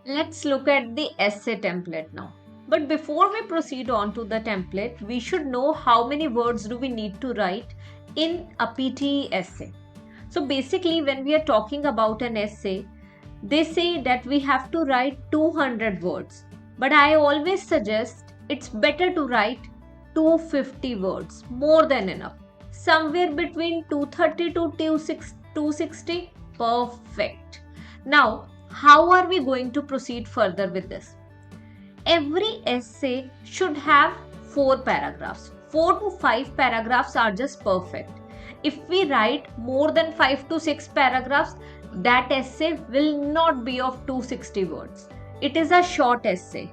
Let's look at the essay template now. But before we proceed on to the template, we should know how many words do we need to write in a PTE essay. So basically, when we are talking about an essay, they say that we have to write 200 words. But I always suggest it's better to write 250 words, more than enough. Somewhere between 230 to 260, perfect. Now, how are we going to proceed further with this? Every essay should have 4 paragraphs. 4 to 5 paragraphs are just perfect. If we write more than 5 to 6 paragraphs, that essay will not be of 260 words. It is a short essay.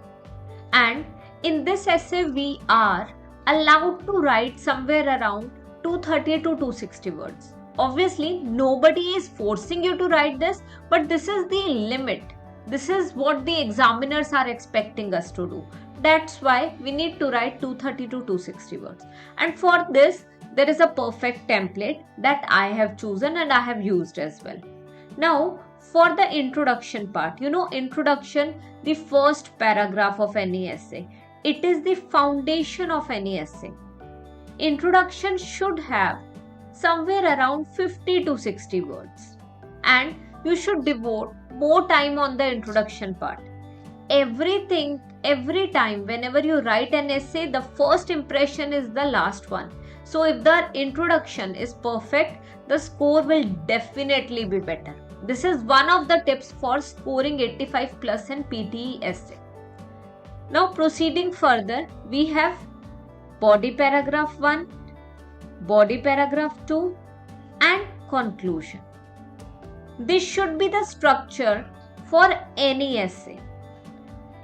And in this essay, we are allowed to write somewhere around 230 to 260 words. Obviously, nobody is forcing you to write this, but this is the limit. This is what the examiners are expecting us to do. That's why we need to write 230 to 260 words. And for this, there is a perfect template that I have chosen and I have used as well. Now, for the introduction part, introduction, the first paragraph of any essay. It is the foundation of any essay. Introduction should have somewhere around 50 to 60 words. And you should devote more time on the introduction part. Every time, whenever you write an essay, the first impression is the last one. So if the introduction is perfect, the score will definitely be better. This is one of the tips for scoring 85 plus in PTE essay. Now proceeding further, we have body paragraph 1, body paragraph 2 and conclusion. This should be the structure for any essay.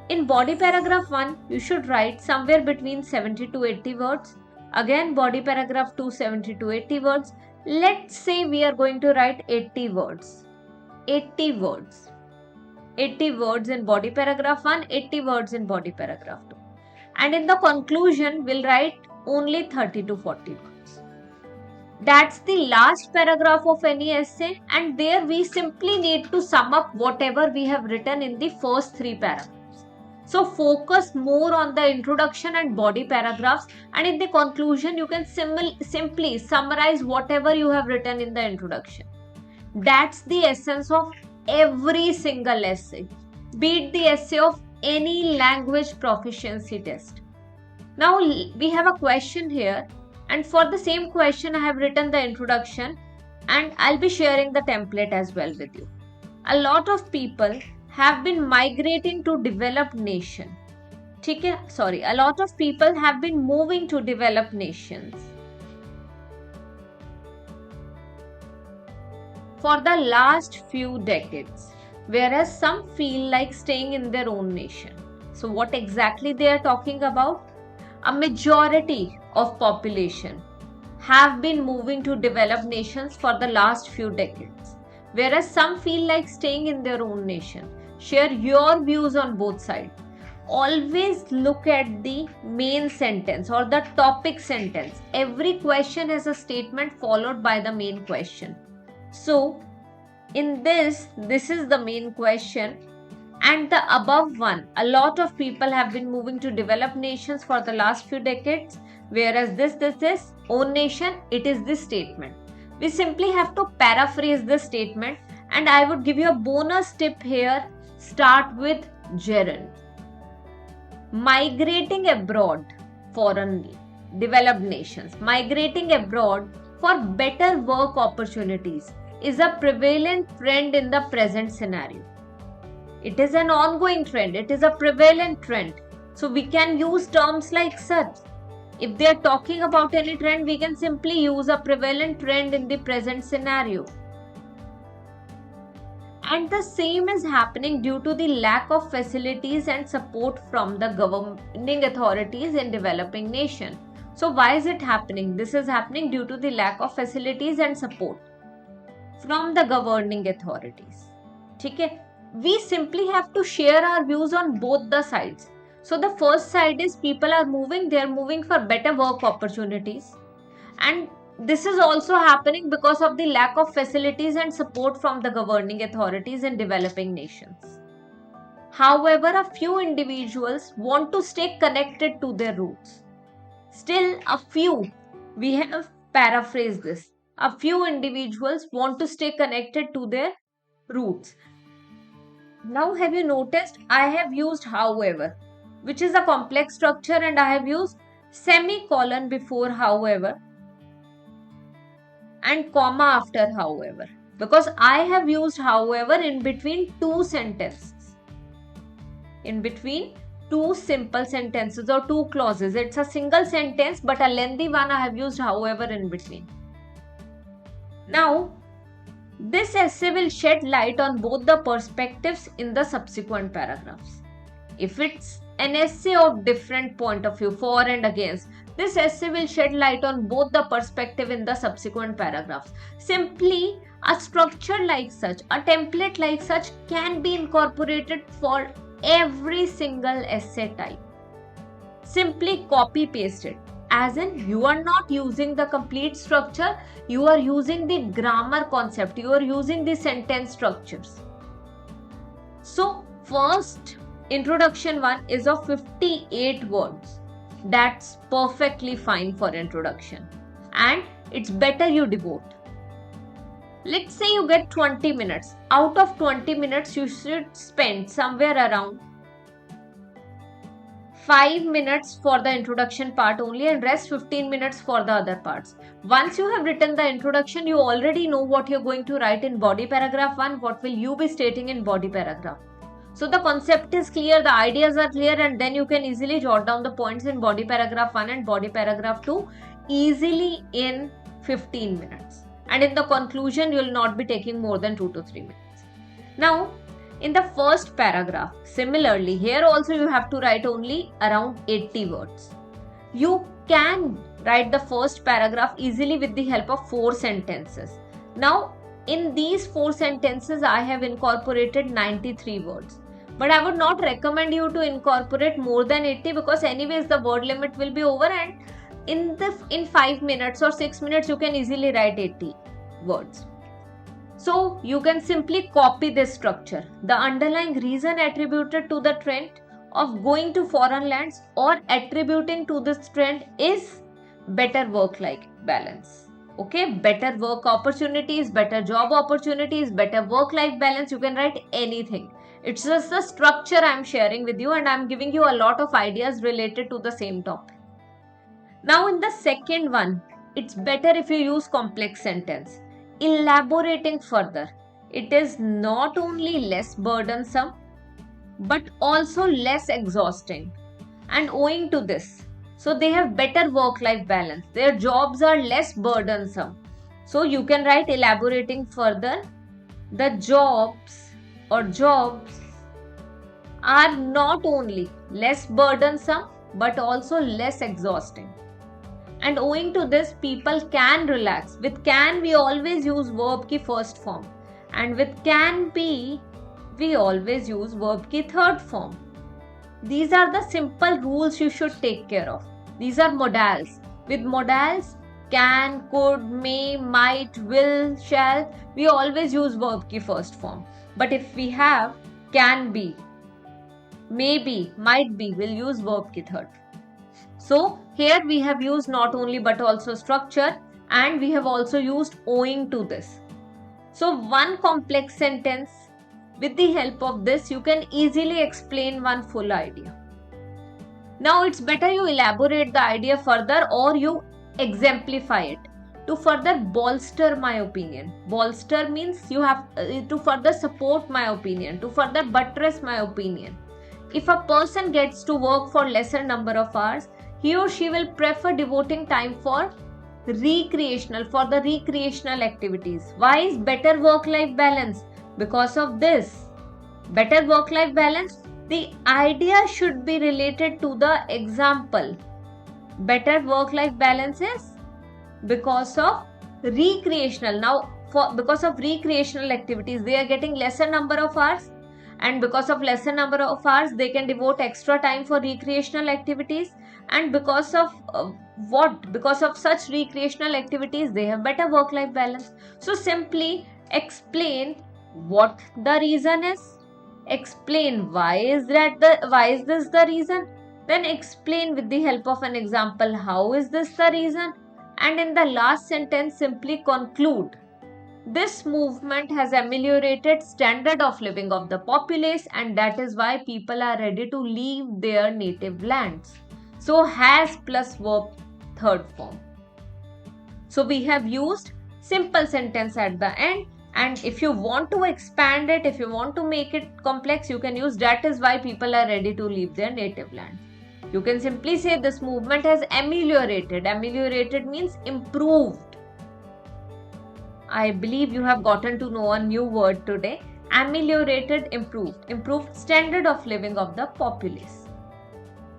In body paragraph 1, you should write somewhere between 70 to 80 words. Again, body paragraph 2, 70 to 80 words. Let's say we are going to write 80 words. 80 words. 80 words in body paragraph 1, 80 words in body paragraph 2. And in the conclusion, we'll write only 30 to 40 words. That's the last paragraph of any essay, and there we simply need to sum up whatever we have written in the first 3 paragraphs. So focus more on the introduction and body paragraphs, and in the conclusion you can simply summarize whatever you have written in the introduction. That's the essence of every single essay, be it the essay of any language proficiency test. Now we have a question here, and for the same question I have written the introduction, and I'll be sharing the template as well with you. A lot of people have been migrating to developed nation. A lot of people have been moving to developed nations for the last few decades, whereas some feel like staying in their own nation. So what exactly they are talking about? A majority of population have been moving to developed nations for the last few decades, whereas some feel like staying in their own nation. Share your views on both sides. Always look at the main sentence or the topic sentence. Every question has a statement followed by the main question. So in this is the main question, and the above one, a lot of people have been moving to developed nations for the last few decades, whereas this own nation, it is this statement. We simply have to paraphrase this statement, and I would give you a bonus tip here. Start with gerund. Migrating abroad, foreign developed nations, migrating abroad for better work opportunities is a prevalent trend in the present scenario. It is an ongoing trend. It is a prevalent trend. So we can use terms like such. If they are talking about any trend, we can simply use a prevalent trend in the present scenario. And the same is happening due to the lack of facilities and support from the governing authorities in developing nation. So why is it happening? This is happening due to the lack of facilities and support from the governing authorities. Okay? We simply have to share our views on both the sides. So the first side is people are moving, they are moving for better work opportunities. And this is also happening because of the lack of facilities and support from the governing authorities in developing nations. However, a few individuals want to stay connected to their roots. Still, a few, we have paraphrased this. A few individuals want to stay connected to their roots. Now, have you noticed I have used however, which is a complex structure, and I have used semicolon before however and comma after however, because I have used however in between two sentences, in between two simple sentences or two clauses. It's a single sentence but a lengthy one. I have used however in between. Now, this essay will shed light on both the perspectives in the subsequent paragraphs. If it's an essay of different point of view, for and against, this essay will shed light on both the perspective in the subsequent paragraphs. Simply, a structure like such, a template like such can be incorporated for every single essay type. Simply copy paste it. As in, you are not using the complete structure, you are using the grammar concept, you are using the sentence structures. So, first introduction one is of 58 words. That's perfectly fine for introduction, and it's better you devote. Let's say you get 20 minutes. Out of 20 minutes, you should spend somewhere around 5 minutes for the introduction part only, and rest 15 minutes for the other parts. Once you have written the introduction, you already know what you're going to write in body paragraph 1, what will you be stating in body paragraph. So the concept is clear, the ideas are clear, and then you can easily jot down the points in body paragraph 1 and body paragraph 2 easily in 15 minutes. And in the conclusion, you will not be taking more than 2 to 3 minutes. Now, in the first paragraph, similarly, here also you have to write only around 80 words. You can write the first paragraph easily with the help of 4 sentences. Now, in these 4 sentences, I have incorporated 93 words. But I would not recommend you to incorporate more than 80, because anyways the word limit will be over, and in 5 minutes or 6 minutes you can easily write 80 words. So you can simply copy this structure. The underlying reason attributed to the trend of going to foreign lands or attributing to this trend is better work-life balance. Okay, better work opportunities, better job opportunities, better work-life balance. You can write anything. It's just the structure I'm sharing with you, and I'm giving you a lot of ideas related to the same topic. Now in the second one, it's better if you use complex sentence. Elaborating further. It is not only less burdensome, but also less exhausting. And owing to this, so they have better work-life balance. Their jobs are less burdensome. So you can write elaborating further. The jobs are not only less burdensome, but also less exhausting. And owing to this, people can relax. With can, we always use verb ki first form. And with can be, we always use verb ki third form. These are the simple rules you should take care of. These are modals. With modals, can, could, may, might, will, shall, we always use verb ki first form. But if we have can be, maybe, might be, we'll use verb ki third. So here we have used not only but also structure, and we have also used owing to this. So one complex sentence, with the help of this, you can easily explain one full idea. Now it's better you elaborate the idea further, or you exemplify it to further bolster my opinion. Bolster means you have to further support my opinion, to further buttress my opinion. If a person gets to work for lesser number of hours, he or she will prefer devoting time for the recreational activities. Why is better work-life balance? Because of this. Better work-life balance, the idea should be related to the example. Better work-life balance is because of recreational. Now, because of recreational activities, they are getting lesser number of hours. And because of lesser number of hours, they can devote extra time for recreational activities. And because of because of such recreational activities, they have better work-life balance. So simply explain what the reason is, Explain why is this the reason? Then explain with the help of an example how is this the reason? And in the last sentence simply conclude. This movement has ameliorated standard of living of the populace, and that is why people are ready to leave their native lands. So has plus verb third form. So we have used simple sentence at the end, and if you want to expand it, if you want to make it complex, you can use that is why people are ready to leave their native land. You can simply say this movement has ameliorated. Ameliorated means improved. I believe you have gotten to know a new word today. Ameliorated, improved. Improved standard of living of the populace.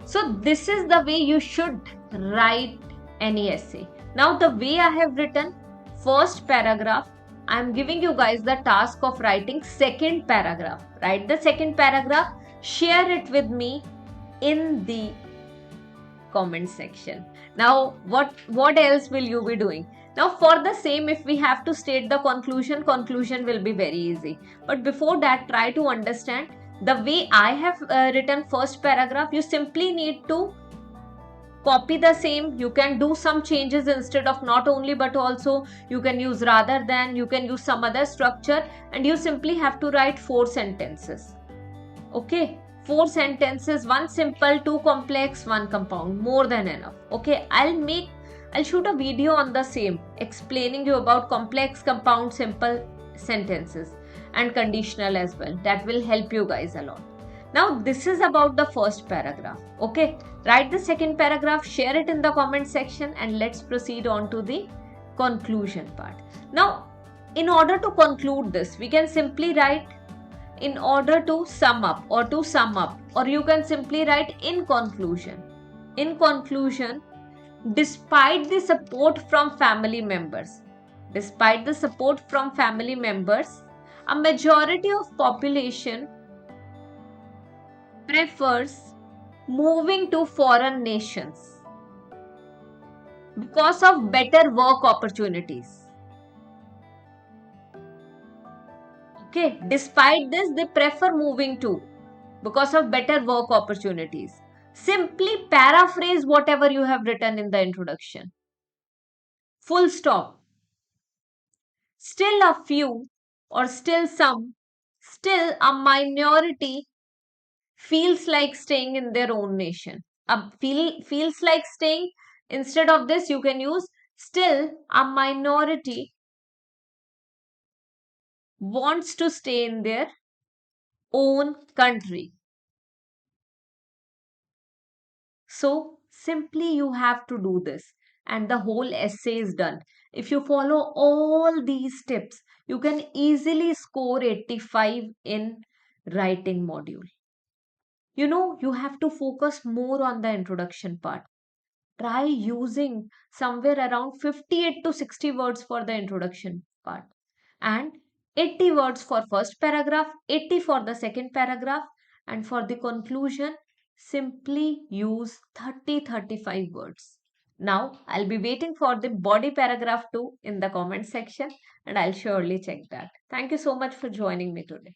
So this is the way you should write any essay. Now the way I have written first paragraph, I am giving you guys the task of writing second paragraph. Write the second paragraph, share it with me in the comment section. Now what else will you be doing? Now for the same, if we have to state the conclusion will be very easy. But before that, try to understand the way I have written first paragraph. You simply need to copy the same. You can do some changes instead of not only but also you can use rather than, you can use some other structure, and you simply have to write 4 sentences. Okay, 4 sentences, 1 simple, 2 complex, 1 compound, more than enough. Okay, I'll shoot a video on the same explaining you about complex, compound, simple sentences and conditional as well. That will help you guys a lot. Now this is about the first paragraph. Okay, write the second paragraph, share it in the comment section, and let's proceed on to the conclusion part. Now in order to conclude this, we can simply write in order to sum up, or you can simply write in conclusion. In conclusion, despite the support from family members, a majority of population prefers moving to foreign nations because of better work opportunities. Okay, despite this, they prefer moving to because of better work opportunities. Simply paraphrase whatever you have written in the introduction. Full stop. Still a few, or still some, still a minority feels like staying in their own nation. Feels like staying. Instead of this, you can use still a minority wants to stay in their own country. So simply you have to do this and the whole essay is done. If you follow all these tips, you can easily score 85 in writing module. You have to focus more on the introduction part. Try using somewhere around 58 to 60 words for the introduction part and 80 words for first paragraph, 80 for the second paragraph, and for the conclusion simply use 30-35 words. Now I'll be waiting for the body paragraph 2 in the comment section, and I'll surely check that. Thank you so much for joining me today.